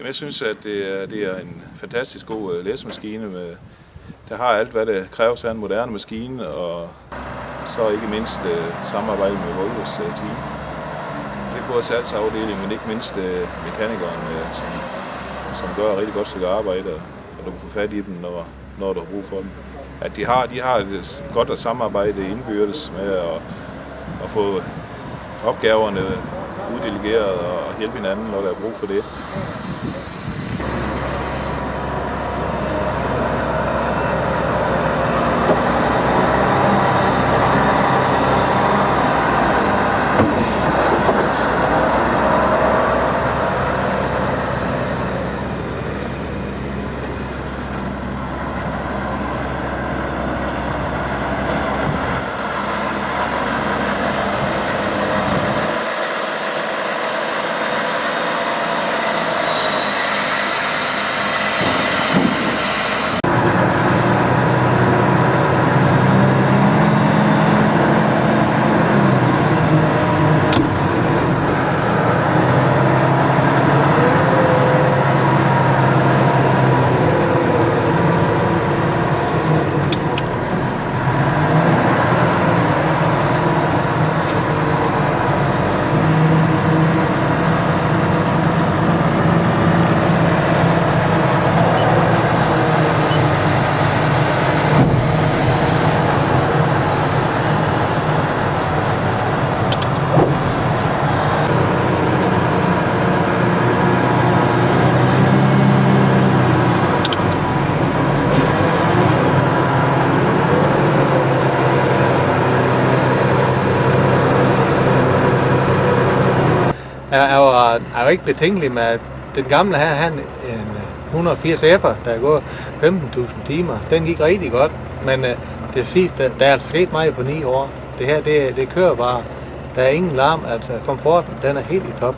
Jamen, jeg synes, at det er en fantastisk god læsemaskine. Der har alt, hvad det kræves af en moderne maskine, og så ikke mindst samarbejde med Volvos team. Det er både salgsafdelingen, men ikke mindst mekanikeren, som gør et rigtig godt stykke arbejde, og du kan få fat i dem, når du har brug for dem. At de har et godt samarbejde indbyrdes med at få opgaverne uddelegeret og hjælpe hinanden, når der er brug for det. Jeg er jo ikke betænkelig med, at den gamle her, han en 180 F'er, der er gået 15.000 timer. Den gik rigtig godt, men det sidste, der er altså sket meget på 9 år. Det her, det kører bare. Der er ingen larm, altså komforten, den er helt i top.